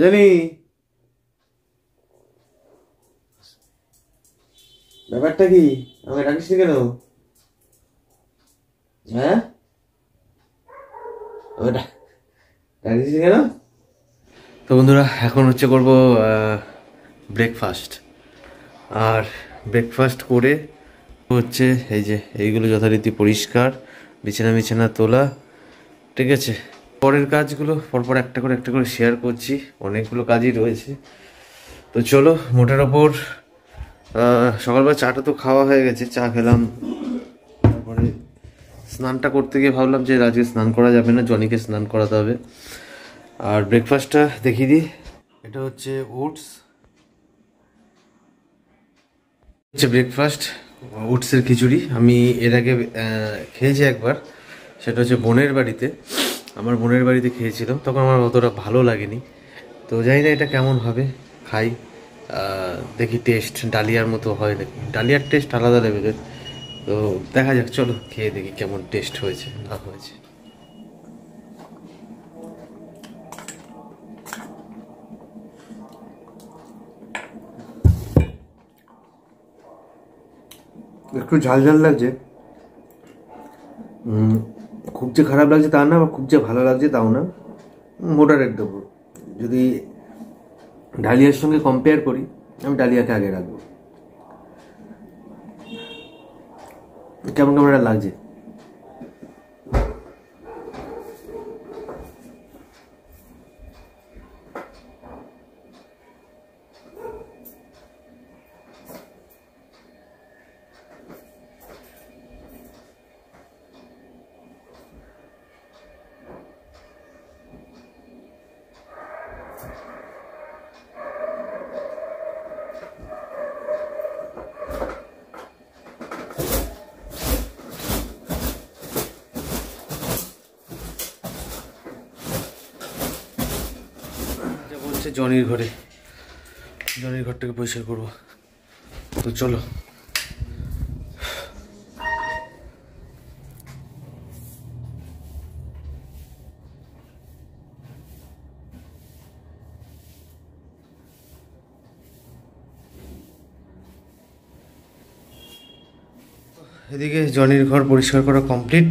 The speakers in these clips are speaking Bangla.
জানি ব্যাপারটা কি? আমাকে ডাকিস কেন? হ্যাঁ, ডাকিস কেন? তো বন্ধুরা, এখন হচ্ছে করবো ব্রেকফাস্ট। আর ব্রেকফাস্ট করে হচ্ছে এই যে এইগুলো যথারীতি পরিষ্কার, বিছানা তোলা, ঠিক আছে। পরের কাজগুলো পরপর একটা করে শেয়ার করছি, অনেকগুলো কাজই রয়েছে। তো চলো, মোটের ওপর সকালবেলা চাটা তো খাওয়া হয়ে গেছে, চা খেলাম। তারপরে স্নানটা করতে গিয়ে ভাবলাম যে আজকে স্নান করা যাবে না, জনিকে স্নান করাতে হবে। আর ব্রেকফাস্টটা দেখিয়ে দিই। এটা হচ্ছে ওটস, হচ্ছে ব্রেকফাস্ট, ওটসের খিচুড়ি। আমি এর আগে খেয়েছি একবার, সেটা হচ্ছে বোনের বাড়িতে। আমার বোনের বাড়িতে খেয়েছিলাম, তখন আমার অতটা ভালো লাগেনি। তো জানি না এটা কেমন হবে, খাই দেখি টেস্ট ডালিয়ার মতো হয় নাকি। ডালিয়ার টেস্ট আলাদা লেভেলের। তো দেখা যাক, চলো খেয়ে দেখি কেমন টেস্ট হয়েছে না হয়েছে। একটু ঝাল লাগছে, খুব যে খারাপ লাগছে তা না, খুব যে ভালো লাগছে তাও না, মোটারেট দেবো। যদি ডালিয়ার সঙ্গে কম্পেয়ার করি, আমি ডালিয়াকে আগে রাখবো। কেমন কেমন লাগছে? জনির ঘরটাকে পরিষ্কার করবো। তো চলো, এদিকে জনির ঘর পরিষ্কার করা কমপ্লিট,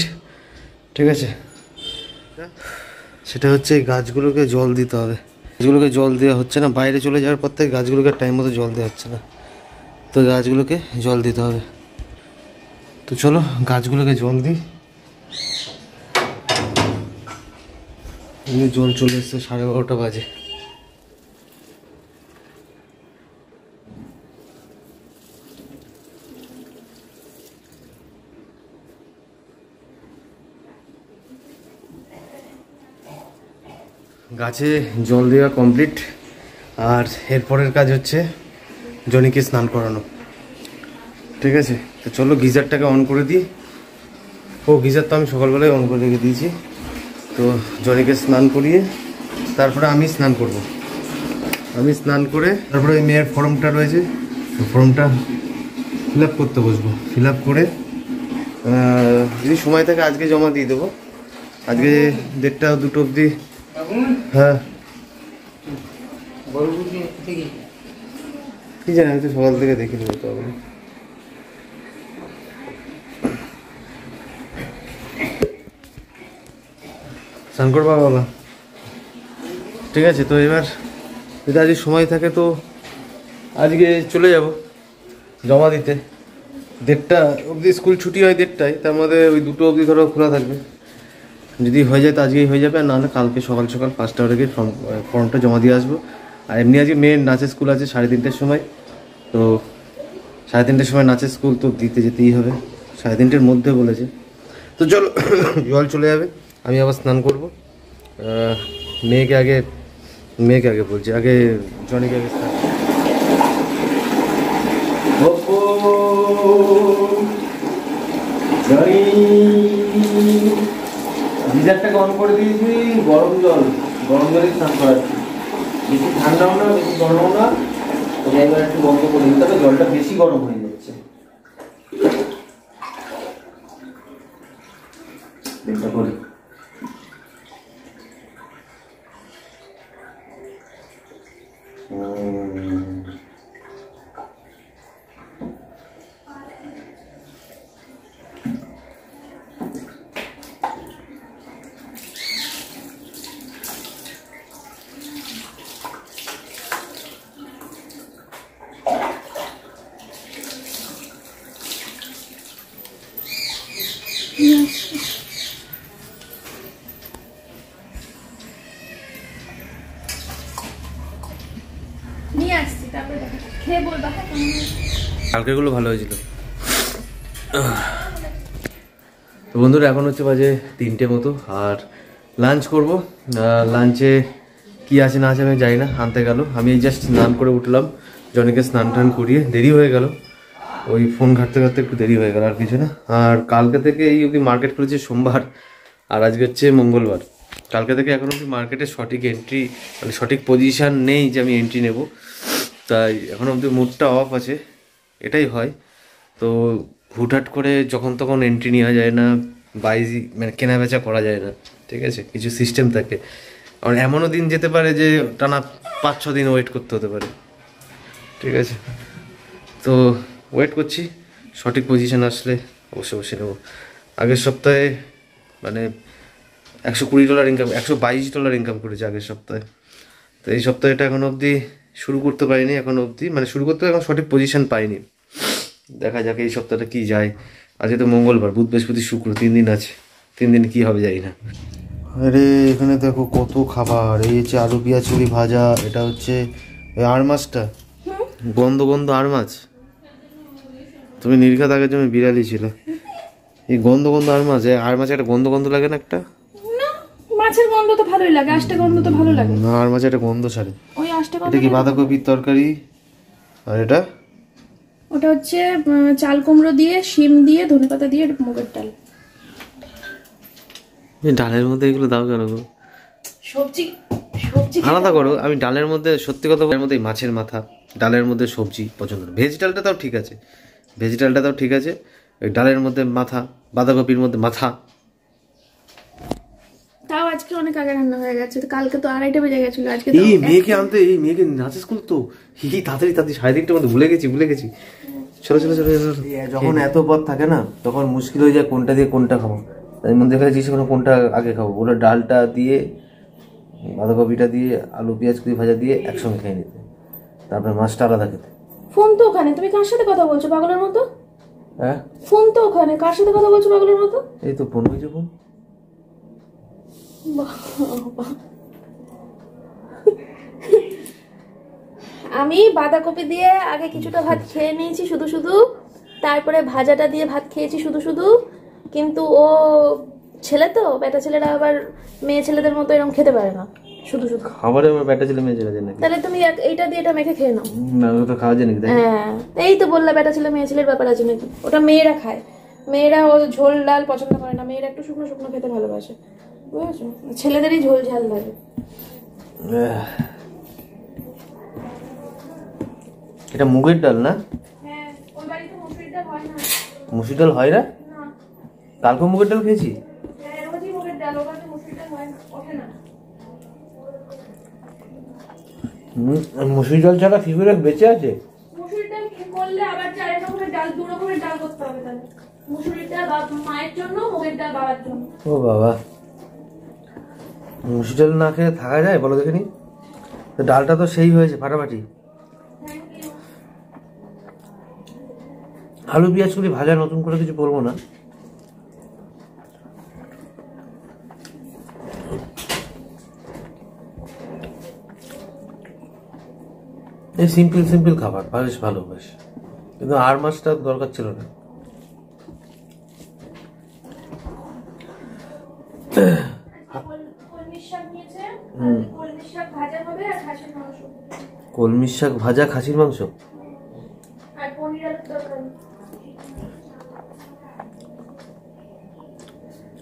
ঠিক আছে। সেটা হচ্ছে এই গাছগুলোকে জল দিতে হবে। গাছগুলোকে জল দেওয়া হচ্ছে না, বাইরে চলে যাওয়ার পর থেকে গাছগুলোকে টাইম মতো জল দেওয়া হচ্ছে না, তো গাছগুলোকে জল দিতে হবে। তো চলো গাছগুলোকে জল দিই। জল চলে এসছে, 12:30 বাজে। গাছে জল দেওয়া কমপ্লিট। আর এরপরের কাজ হচ্ছে জনিকে স্নান করানো, ঠিক আছে। তো চলো গিজারটাকে অন করে দিই। গিজার তো আমি সকালবেলায় অন করে রেখে দিয়েছি। তো জনিকে স্নান করিয়ে তারপরে আমি স্নান করব। আমি স্নান করে তারপরে ওই মেয়ের ফর্মটা রয়েছে, ফর্মটা ফিল আপ করতে বসবো। ফিল আপ করে যদি সময় থাকে আজকে জমা দিয়ে দেবো। আজকে 1:30-2 অবধি। হ্যাঁ, কি জানি, আমি তো সকাল থেকে দেখিনি, তো হবে। স্নান করবা বাবা, ঠিক আছে। তো এবার যদি আজকে সময় থাকে তো আজকে চলে যাব জমা দিতে। 1:30 অবধি স্কুল ছুটি হয়, 1:30টায়, তার মধ্যে ওই 2 অবধি ধরো খোলা থাকবে। যদি হয়ে যায় তো আজকেই হয়ে যাবে, আর নাহলে কালকে সকাল 5টা থেকে ফর্মটা জমা দিয়ে আসবো। আর এমনি আজকে মেয়ের নাচের স্কুল আছে 3:30টার সময়, তো 3:30টার সময় নাচের স্কুল তো দিতে যেতেই হবে, 3:30টার মধ্যে বলেছে। তো চলো জল চলে যাবে, আমি আবার স্নান করবো। মেয়েকে আগে বলছি, আগে জনিকে আগে স্নান। গিজারটাকে অন করে দিয়েছি, গরম জলে স্নান করাচ্ছি। বেশি ঠান্ডাও না, বেশি গরমও না। এবার একটু বন্ধ করে দিতে হবে, জলটা বেশি গরম হয়ে যাচ্ছে। কালকেগুলো ভালো হয়েছিল। তো বন্ধুরা এখন হচ্ছে বাজে 3টে মতো, আর লাঞ্চ করব। লাঞ্চে কি আছে না আছে আমি জানি না, আনতে গেল। আমি জাস্ট স্নান করে উঠলাম, জনিকে স্নান টান করিয়ে দেরি হয়ে গেল, ওই ফোন ঘাটতে ঘাটতে একটু দেরি হয়ে গেল, আর কিছু না। আর কালকে থেকে এই অবধি মার্কেট খুলেছে সোমবার, আর আজকে হচ্ছে মঙ্গলবার। কালকে থেকে এখন অবধি মার্কেটে সঠিক এন্ট্রি মানে সঠিক পজিশান নেই যে আমি এন্ট্রি নেব, তাই এখন অবধি মুডটা অফ আছে, এটাই হয়। তো হুটহাট করে যখন তখন এন্ট্রি নেওয়া যায় না, বাইজি মানে কেনা বেচা করা যায় না, ঠিক আছে, কিছু সিস্টেম থাকে। আর এমনও দিন যেতে পারে যে টানা 5-6 দিন ওয়েট করতে হতে পারে, ঠিক আছে। তো ওয়েট করছি, সঠিক পজিশন আসলে অবশ্যই বসে নেবো। আগের সপ্তাহে মানে $120 ইনকাম, $122 ইনকাম করেছে আগের সপ্তাহে। তো এই সপ্তাহটা এখন অবধি শুরু করতে পারিনি, এখন অবধি মানে শুরু করতে এখন সঠিক পজিশন পাইনি। দেখা যাক এই সপ্তাহটা কি যায়। আজকে তো মঙ্গলবার, বুধ বৃহস্পতি শুক্র 3 দিন আছে, 3 দিন কি হবে জানি না। আরে এখানে দেখো কত খাবার, এই হচ্ছে আলু পেঁয়াজ চুরি ভাজা, এটা হচ্ছে আর মাছটা, গন্ধ গন্ধ আর মাছ। তুমি নির্ঘাত আগের জন্য বিড়ালি ছিল, এই গন্ধ গন্ধ আর মাছ, আর মাছ একটা গন্ধ গন্ধ লাগে না একটা? মাছের গন্ধ তো ভালোই লাগে, আষ্টা গন্ধ তো ভালো লাগে না, আর মাছ একটা গন্ধ ছাড়ে। ওই আষ্টা গন্ধ। এটা কি বাঁধাকপির তরকারি, আর এটা ওটা হচ্ছে চাল কুমড়ো দিয়ে, শিম দিয়ে, ধনেপাতা দিয়ে মুগের ডাল। ডালের মধ্যে এগুলো দাও কেন গো? সবজি সবজি আলাদা করো। আমি ডালের মধ্যে সত্যি কথা বলার মধ্যে মাছের মাথা, ডালের মধ্যে সবজি পছন্দ করি। ভেজ ডালটা তাও ঠিক আছে, ভেজ ডালটা তাও ঠিক আছে, ওই ডালের মধ্যে মাথা, বাঁধাকপির মধ্যে মাথা। তাও আজকে অনেক আগে রান্না হয়ে গেছে, কালকে তো 2:30 বেজে গেছিল। আজকে এই মেয়েকে আনতে, এই মেয়েকে নাচে স্কুল তো তাড়াতাড়ি 3:30টার মধ্যে ভুলে গেছি। চলো চলো চলো চলো। যখন এত পথ থাকে না তখন মুশকিল হয়ে যায় কোনটা দিয়ে কোনটা খাবো। তাই মধ্যে দেখা যাচ্ছে কোনটা আগে খাবো। ওটা ডালটা দিয়ে, বাঁধাকপিটা দিয়ে, আলু পেঁয়াজ কুচি ভাজা দিয়ে একসঙ্গে খেয়ে নিতে, তারপরে মাছটা আলাদা খেতে। ফোন তো ওখানে, তুমি কার সাথে কথা বলছো পাগলের মতো? হ্যাঁ ফোন তো ওখানে, কার সাথে কথা বলছো পাগলের মতো? এই তো ফোন হয়েছে। ফোন আমি বাঁধাকপি দিয়ে আগে কিছুটা ভাত খেয়ে নিয়েছি শুধু শুধু, তারপরে ভাজাটা দিয়ে ভাত খেয়েছি শুধু শুধু। কিন্তু ও ছেলে তো, বেটা ছেলেরা আবার মেয়ে ছেলেদের মতো এরকম খেতে পারে না শুধু শুধু। খাবারে আমার বেটা ছেলে মেয়ে ছেলে নাকি? তাহলে তুমি এইটা দিয়ে এটা মেখে খেয়ে নাও। না ওটা তো খাওয়া যায় নাকি? হ্যাঁ এই তো বললা বেটা ছেলে মেয়ে ছেলের ব্যাপার আছে নাকি? ওটা মেয়েরা খায়, মেয়েরা ও ঝোল ডাল পছন্দ করে না, মেয়েরা একটু শুকনো শুকনো খেতে ভালোবাসে, বুঝেছো? ছেলেদেরই ঝোল ঝাল লাগে। এটা মুগের ডাল না? হ্যাঁ, ওই বাড়িতে মুসুরির ডাল হয় না। মুসুর ডাল হয় না? না, কালকে মুগের ডাল খেয়েছি। হ্যাঁ রোজই মুগের ডাল, ওর বাড়িতে মুসুরির ডাল হয় না, ওঠে না। মুসুর ডাল ছাড়া ফিগুরা বেঁচে আছে? মুসুরির ডাল করলে আবার 4 রকমের ডাল, 2 রকমের ডাল করতে হবে। তাহলে মুসুরির ডাল মায়ের জন্য, মুগের ডাল বাবার জন্য। ও বাবা, মুসুর ডাল না খেয়ে থাকা যায় বলো দেখিনি? ডালটা তো সেই হয়েছে ফাটাফাটি। আলু পেঁয়াজ করে ভাজা, নতুন করে কিছু বলবো না। এই সিম্পল খাবার বেশ ভালো, বেশ। কিন্তু আর মাছটা দরকার ছিল না। কলমি শাক ভাজা, খাসির মাংস,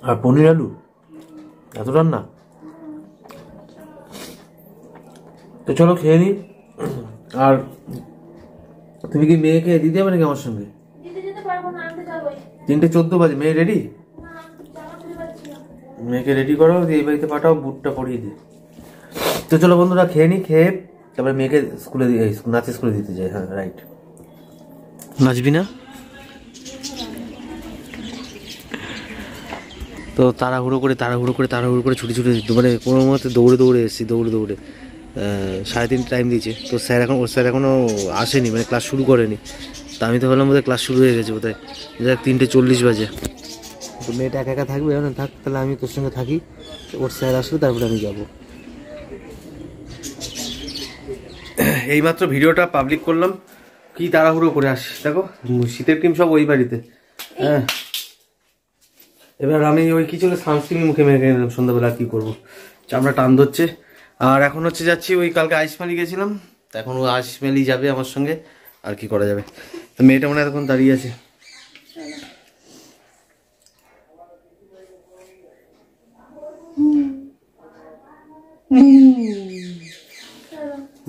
আর পনির আলু, এত রান্না? তো চলো খেয়ে নি। আর তুমি কি মেয়েকে দিতে হবে নাকি আমার সঙ্গে? 3:14 বাজে, মেয়ে রেডি? মেয়েকে রেডি করো, এই বাড়িতে পাঠাও, বুটটা পরিয়ে দিই। তো চলো বন্ধুরা খেয়ে নি, খেয়ে তারপরে মেয়েকে স্কুলে নাচে স্কুলে দিতে যাই। হ্যাঁ রাইট, নাচবি না? তো তাড়াহুড়ো করে ছুটি মানে কোনো মতে দৌড়ে এসেছি, দৌড়ে 3:30 টাইম দিয়েছে। তো ওর স্যার এখনও আসেনি, মানে ক্লাস শুরু করেনি। তা আমি তো ভাবলাম বোধহয় ক্লাস শুরু হয়ে গেছে বোধহয়, 3:40 বাজে। তো মেয়েটা একা থাকবে, থাক তাহলে আমি তোর সঙ্গে থাকি, ওর স্যার আসলে তারপরে আমি যাব। এইমাত্র ভিডিওটা পাবলিক করলাম, কি তাড়াহুড়ো করে আসি দেখো, শীতের ক্রিম সব ওই বাড়িতে। হ্যাঁ, এবার আমি ওই কি চলে সানস্ক্রিন মুখে মেখে নিলাম সন্ধ্যাবেলা, কি করবো, চামড়া টান ধরছে। আর এখন হচ্ছে যাচ্ছি ওই কালকে আইসমালি গেছিলাম, এখন ও আইসমালি যাবে আমার সঙ্গে, আর কি করা যাবে। তো মেয়েটা মনে হয় এখন দাঁড়িয়ে আছে।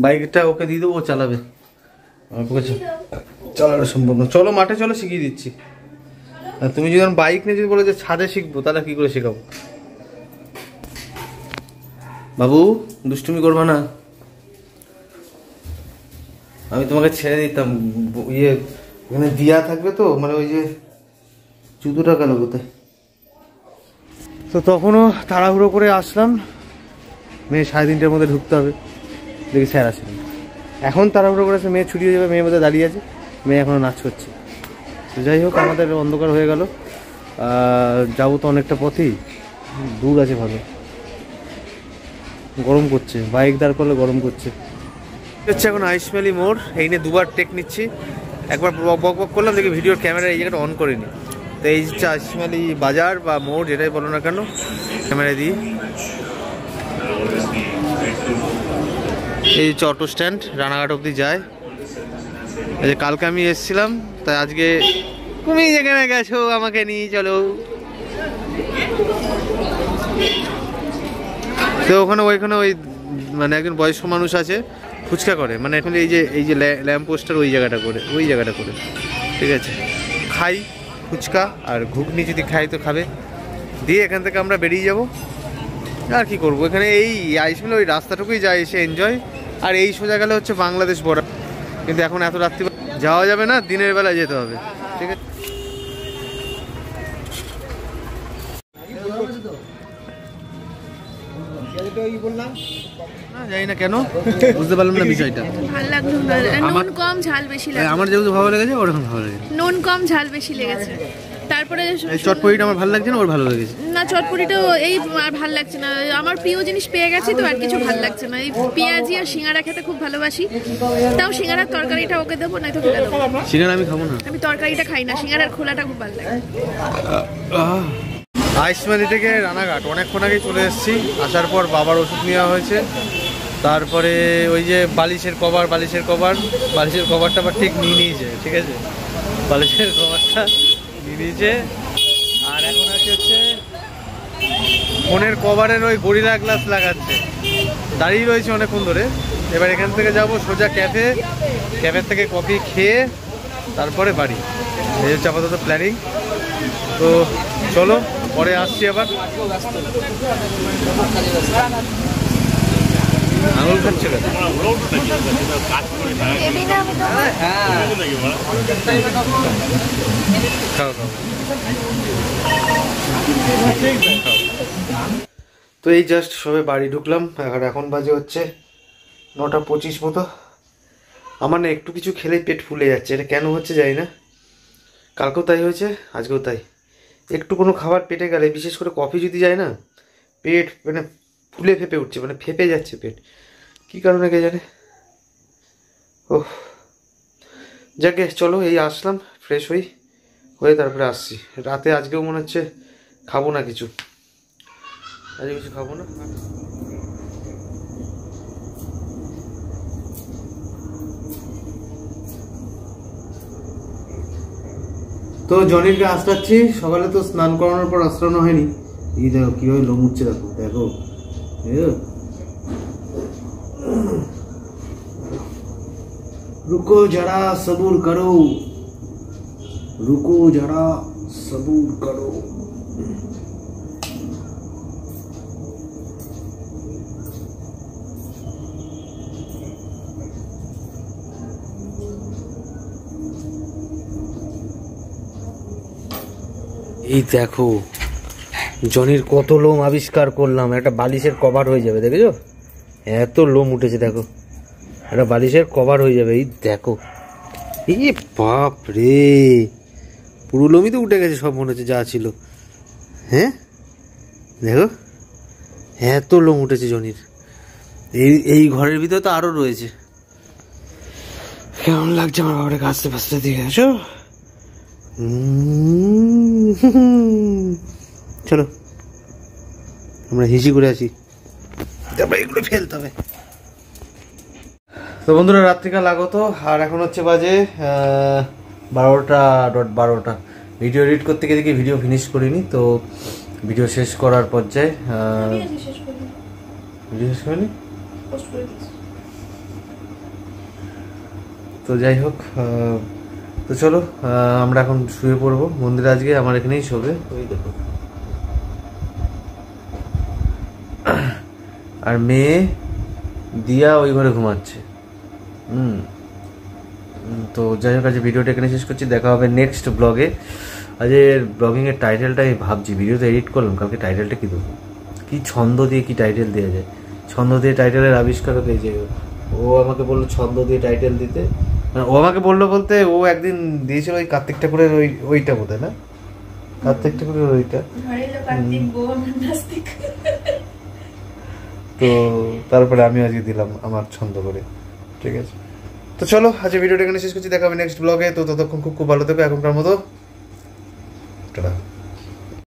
বাইকটা ওকে দিয়ে দেবো, ও চালাবে, চালানো সম্ভব না। চলো মাঠে চলো, শিখিয়ে দিচ্ছি। আর তুমি যদি বাইক নিয়ে যদি বলো যে ছাদে শিখবো, তাহলে কি করে শেখাবো? বাবু দুষ্টুমি করবা না, আমি তোমাকে ছেড়ে দিতাম। ইয়ে ওখানে দিয়া থাকবে তো, মানে ওই যে জুতোটা গেল কোথায়। তো তখনও তাড়াহুড়ো করে আসলাম, মেয়ে 3:30টার মধ্যে ঢুকতে হবে, দেখি স্যার আসেন। এখন তাড়াহুড়ো করে মেয়ে ছুটি হয়ে যাবে, মেয়ের মধ্যে দাঁড়িয়ে আছে, মেয়ে এখনও নাচ করছে। তো যাই হোক, আমাদের অন্ধকার হয়ে গেল, যাবো তো অনেকটা পথেই, দূর আছে ভালো, গরম করছে, বাইক দাঁড় করলে গরম করছে। হচ্ছে এখন আইসমালি মোড়, এই নিয়ে দুবার টেক নিচ্ছি, একবার বক বক করলাম, দেখি ভিডিওর ক্যামেরা এই জায়গাটা অন করিনি। তো এই হচ্ছে আইসমালি বাজার বা মোড়, যেটাই বলো না কেন, ক্যামেরা দিই। এই হচ্ছে অটো স্ট্যান্ড, রানাঘাট অবধি যায়। এই যে কালকে আমি এসেছিলাম, তাই আজকে তুমি যেখানে গেছো আমাকে নিয়ে চলো। তো ওইখানে ওই মানে একজন বয়স্ক মানুষ আছে, ফুচকা করে, মানে এখন এই যে ল্যাম্প পোস্টার ওই জায়গাটা করে, ঠিক আছে। খাই ফুচকা আর ঘুগনি, যদি খাই তো খাবে, দিয়ে এখান থেকে আমরা বেরিয়ে যাব। আর কি করবো, এখানে এই আইসমালি ওই রাস্তাটুকুই যায়, এসে এনজয়। আর এই সোজা গেলে হচ্ছে বাংলাদেশ বর্ডার, কিন্তু এখন এত রাত্রি যাওয়া যাবে না, দিনের বেলা যেতে হবে, ঠিক আছে। জানি না কেন, বুঝতে পারলাম না বিষয়টা। ভালো লাগলো, নুন কম ঝাল বেশি লাগে। আমার যেহেতু ভালো লেগেছে, ওর এখন ভালো লেগেছে। নুন কম ঝাল বেশি লেগেছে। তারপরে চটপটিটা আমার ভালো লাগছে না, ওর ভালো লেগেছে না। চটপটিটা এই আর ভালো লাগছে না, আমার প্রিয় জিনিস পেয়ে গেছি তো, আর কিছু ভালো লাগছে না। এই পেঁয়াজি আর সিঙ্গারা খেতে খুব ভালোবাসি, তাও সিঙ্গারার তরকারিটা ওকে দেবো, নয়তো ফেলে দেবো। সিঙ্গারা আমি খাবো না, আমি তরকারিটা খাই না, সিঙ্গারার খোলাটা খুব ভালো লাগে। আইসমালি থেকে রানাঘাট অনেকক্ষণ আগেই চলে এসেছি। আসার পর বাবার ওষুধ নেওয়া হয়েছে, তারপরে ওই যে বালিশের কভারটা আবার ঠিক নিয়ে নিয়েছে, ঠিক আছে, বালিশের কভারটা নিয়ে নিয়েছে। আর এখন হচ্ছে ফোনের কভারের ওই গরিলা গ্লাস লাগাচ্ছে, দাঁড়িয়ে রয়েছে অনেকক্ষণ ধরে। এবার এখান থেকে যাব সোজা ক্যাফের থেকে কফি খেয়ে তারপরে বাড়ি, এই হচ্ছে আপাতত প্ল্যানিং। তো চলো পরে আসছি আবার। আঙুল খাচ্ছে কেন? তো এই জাস্ট সবে বাড়ি ঢুকলাম, এখন বাজে হচ্ছে 9:25 মতো। আমার না একটু কিছু খেলেই পেট ফুলে যাচ্ছে, এটা কেন হচ্ছে জানি না, কালকেও তাই হয়েছে, আজকেও তাই। একটু কোনো খাবার পেটে গেলে, বিশেষ করে কফি যদি যায় না, পেট মানে ফুলে ফেপে উঠছে, মানে ফেপে যাচ্ছে পেট, কি কারণে কে জানে। ওহ যাকে, চলো এই আসলাম, ফ্রেশ হয়ে তারপরে আসছি। রাতে আজকেও মনে হচ্ছে খাবো না কিছু, আজকে কিছু খাবো না। তো জনিরকে আসলাচ্ছি, সকালে তো স্নান করানোর পর আশ্রানো হয়নি। এই দেখো কিভাবে লোম উঠছে, দেখো रुको जरा सबूर करो, रुको जरा सबूर करो। এই দেখো জনির কত লোম আবিষ্কার করলাম, একটা বালিশের কভার হয়ে যাবে, দেখেছো এত লোম উঠেছে, দেখো একটা বালিশের কভার হয়ে যাবে। এই দেখো, এই বাপ রে, পুরো লোমই তো উঠে গেছে সব, মনে হচ্ছে যা ছিল। হ্যাঁ দেখো এত লোম উঠেছে জনির। এই ঘরের ভিতরে তো আরো রয়েছে। কেমন লাগছে আমার বাবাটাকে আস্তে ফাস্তে দিয়ে আসো। চলো আমরা হিসি করে আছি, তারপরে এগুলো ফেলতে হবে। তো বন্ধুরা রাত্রিকাল আগত, আর এখন হচ্ছে বাজে 12:12। ভিডিও এডিট করতে গিয়ে দেখি ভিডিও ফিনিশ করিনি, তো ভিডিও শেষ করার পর্যায়ে ভিডিও শেষ করিনি। তো যাই হোক, তো চলো আমরা এখন শুয়ে পড়বো। মন্দিরে আজকে আমার এখানেই শোবে, ওই দেখো। আর মেয়ে দিয়া ওই ঘরে ঘুমাচ্ছে। তো যাই হোক, আজ ভিডিওটা এখানে শেষ করছি, দেখা হবে নেক্সট ব্লগে। আজ ব্লগিংয়ের টাইটেলটা আমি ভাবছি, ভিডিওতে এডিট করলাম, কালকে টাইটেলটা কী দেবো, কী ছন্দ দিয়ে কী টাইটেল দেওয়া যায়। ছন্দ দিয়ে টাইটেলের আবিষ্কারক এই যে ও আমাকে বললো ছন্দ দিয়ে টাইটেল দিতে। ও আমাকে বললো বলতে ও একদিন দিয়েছিল ওই কার্তিক ঠাকুরের ওইটা বোধ হয়, না কার্তিক ঠাকুরের ওইটা। তো তারপরে আমি আজকে দিলাম আমার ছন্দ করে। ঠিক আছে, তো চলো আজকে ভিডিওটা এখানে শেষ করছি, দেখা হবে নেক্সট ব্লগে। তো ততক্ষণ খুব ভালো থেকো, এখনকার মতো টাটা।